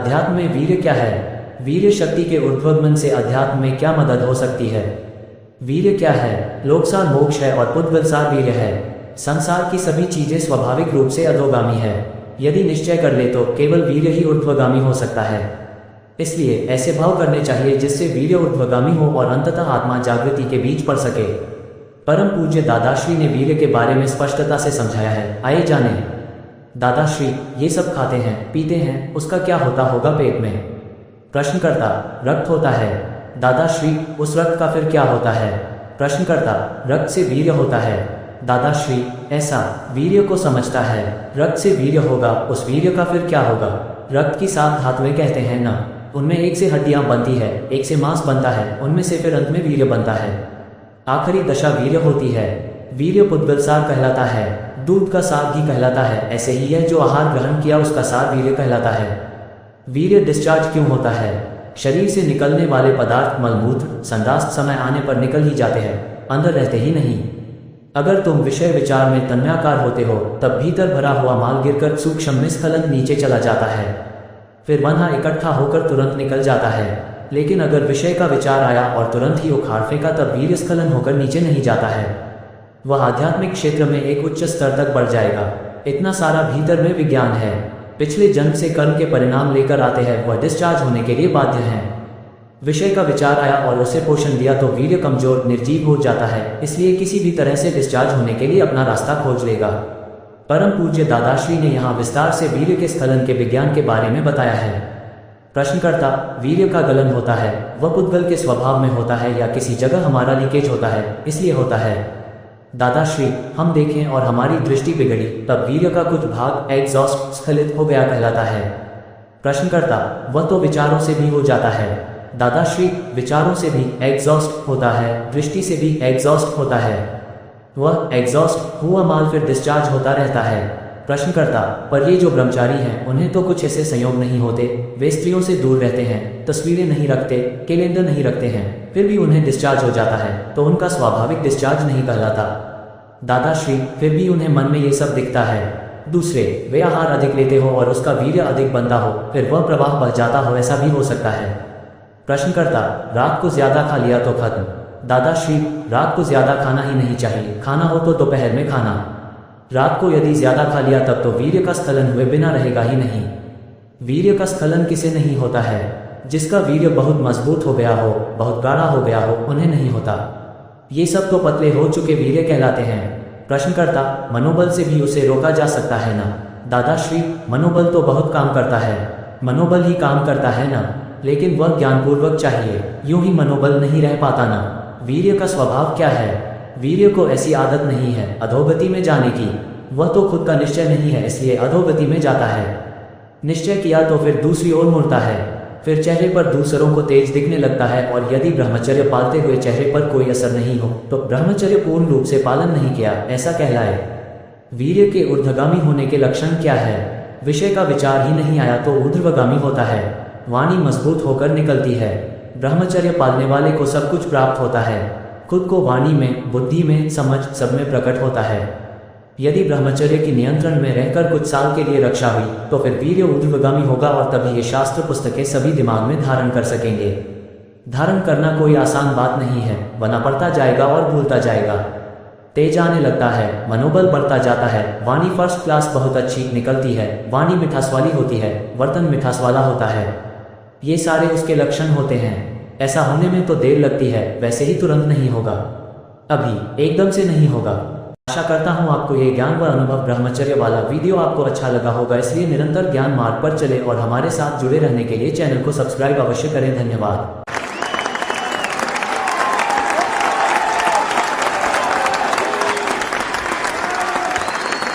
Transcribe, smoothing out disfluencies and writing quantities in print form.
अध्यात्म में वीर्य क्या है? वीर्य शक्ति के ऊर्ध्वगमन से अध्यात्म में क्या मदद हो सकती है? वीर्य क्या है? लोकसार मोक्ष है और पुद्गलसार वीर्य है। संसार की सभी चीजें स्वाभाविक रूप से अधोगामी है। यदि निश्चय कर ले तो केवल वीर्य ही ऊर्ध्वगामी हो सकता है। इसलिए ऐसे भाव करने चाहिए जिससे वीर्य ऊर्ध्वगामी हो और अंततः आत्मा जागृति के बीच पड़ सके। परम पूज्य दादाश्री ने वीर्य के बारे में स्पष्टता से समझाया है। आइए जाने। दादाश्री, ये सब खाते हैं, पीते हैं, उसका क्या होता होगा पेट में? प्रश्नकर्ता, रक्त होता है। दादाश्री, उस रक्त का फिर क्या होता है? प्रश्नकर्ता, रक्त से वीर्य होता है। दादाश्री, ऐसा? वीर्य को समझता है। रक्त से वीर्य होगा, उस वीर्य का फिर क्या होगा? रक्त की 7 धातुएं कहते हैं ना, उनमें एक से हड्डियां बनती है, एक से मांस बनता है, उनमें से फिर अंत में वीर्य बनता है। आखिरी दशा वीर्य होती है। वीर्य पुद्गलसार कहलाता है। दूध का सार घी कहलाता है। ऐसे ही यह जो आहार ग्रहण किया उसका सार वीर्य कहलाता है। वीर्य डिस्चार्ज क्यों होता है? शरीर से निकलने वाले पदार्थ मलमूत्र संदास्त समय आने पर निकल ही जाते हैं, अंदर रहते ही नहीं। अगर तुम विषय विचार में तन्मयाकार होते हो तब भीतर भरा हुआ माल गिरकर सूक्ष्म में स्खलन नीचे चला जाता है, फिर वहां इकट्ठा होकर तुरंत निकल जाता है। लेकिन अगर विषय का विचार आया और तुरंत ही उखाड़ फेंका तब वीर्य स्खलन होकर नीचे नहीं जाता है। वह आध्यात्मिक क्षेत्र में एक उच्च स्तर तक बढ़ जाएगा। इतना सारा भीतर में विज्ञान है, पिछले जन्म से कर्म के परिणाम लेकर आते हैं, वह डिस्चार्ज होने के लिए बाध्य हैं। विषय का विचार आया और उसे पोषण दिया तो वीर्य कमजोर निर्जीव हो जाता है, इसलिए किसी भी तरह से डिस्चार्ज होने के लिए अपना रास्ता खोज लेगा। परम पूज्य दादाश्री ने यहाँ विस्तार से वीर्य के स्खलन के विज्ञान के बारे में बताया है। प्रश्नकर्ता, वीर्य का गलन होता है, वह पुद्गल के स्वभाव में होता है या किसी जगह हमारा लीकेज होता है इसलिए होता है? दादाश्री, हम देखें और हमारी दृष्टि बिगड़ी तब वीर्य का कुछ भाग एग्जॉस्ट स्खलित हो गया कहलाता है। प्रश्नकर्ता, वह तो विचारों से भी हो जाता है। दादाश्री, विचारों से भी एग्जॉस्ट होता है, दृष्टि से भी एग्जॉस्ट होता है। वह एग्जॉस्ट हुआ माल फिर डिस्चार्ज होता रहता है। प्रश्नकर्ता, पर ये जो ब्रह्मचारी हैं उन्हें तो कुछ ऐसे संयोग नहीं होते, वे स्त्रियों से दूर रहते हैं, तस्वीरें नहीं रखते, कैलेंडर नहीं रखते हैं, फिर भी उन्हें डिस्चार्ज हो जाता है, तो उनका स्वाभाविक डिस्चार्ज नहीं कहलाता? दादाश्री, फिर भी उन्हें मन में ये सब दिखता है। दूसरे, वे आहार अधिक लेते हो और उसका वीर्य अधिक बनता हो, फिर वह प्रवाह बह जाता हो, ऐसा भी हो सकता है? प्रश्नकर्ता, रात को ज्यादा खा लिया तो खत्म? दादाश्री, रात को ज्यादा खाना ही नहीं चाहिए, खाना हो तो दोपहर में खाना। रात को यदि ज्यादा खा लिया तब तो वीर्य का स्खलन हुए बिना रहेगा ही नहीं। वीर्य का स्खलन किसे नहीं होता है? जिसका वीर्य बहुत मजबूत हो गया हो, बहुत गाढ़ा हो गया हो, उन्हें नहीं होता। ये सब तो पतले हो चुके वीर्य कहलाते हैं। प्रश्नकर्ता, मनोबल से भी उसे रोका जा सकता है ना? दादाश्री, मनोबल तो बहुत काम करता है, मनोबल ही काम करता है ना, लेकिन वह ज्ञानपूर्वक चाहिए, यूं ही मनोबल नहीं रह पाता ना। वीर्य का स्वभाव क्या है? वीर्य को ऐसी आदत नहीं है अधोगति में जाने की, वह तो खुद का निश्चय नहीं है इसलिए अधोगति में जाता है। निश्चय किया तो फिर दूसरी ओर मुड़ता है, फिर चेहरे पर दूसरों को तेज दिखने लगता है, और यदि ब्रह्मचर्य पालते हुए चेहरे पर कोई असर नहीं हो तो ब्रह्मचर्य पूर्ण रूप से पालन नहीं किया ऐसा कहलाए। वीर्य के ऊर्ध्वगामी होने के लक्षण क्या है? विषय का विचार ही नहीं आया तो ऊर्ध्वगामी होता है। वाणी मजबूत होकर निकलती है। ब्रह्मचर्य पालने वाले को सब कुछ प्राप्त होता है, खुद को वाणी में, बुद्धि में, समझ सब में प्रकट होता है। यदि ब्रह्मचर्य की नियंत्रण में रहकर कुछ साल के लिए रक्षा हुई तो फिर वीर्य ऊर्ध्वगामी होगा और तभी ये शास्त्र पुस्तकें सभी दिमाग में धारण कर सकेंगे। धारण करना कोई आसान बात नहीं है, बना पड़ता जाएगा और भूलता जाएगा। तेज आने लगता है, मनोबल बढ़ता जाता है, वाणी फर्स्ट क्लास बहुत अच्छी निकलती है, वाणी मिठास वाली होती है, वर्तन मिठास वाला होता है। ये सारे उसके लक्षण होते हैं। ऐसा होने में तो देर लगती है, वैसे ही तुरंत नहीं होगा, अभी एकदम से नहीं होगा। आशा करता हूँ आपको ये ज्ञान व अनुभव ब्रह्मचर्य वाला वीडियो आपको अच्छा लगा होगा, इसलिए निरंतर ज्ञान मार्ग पर चले और हमारे साथ जुड़े रहने के लिए चैनल को सब्सक्राइब अवश्य करें। धन्यवाद।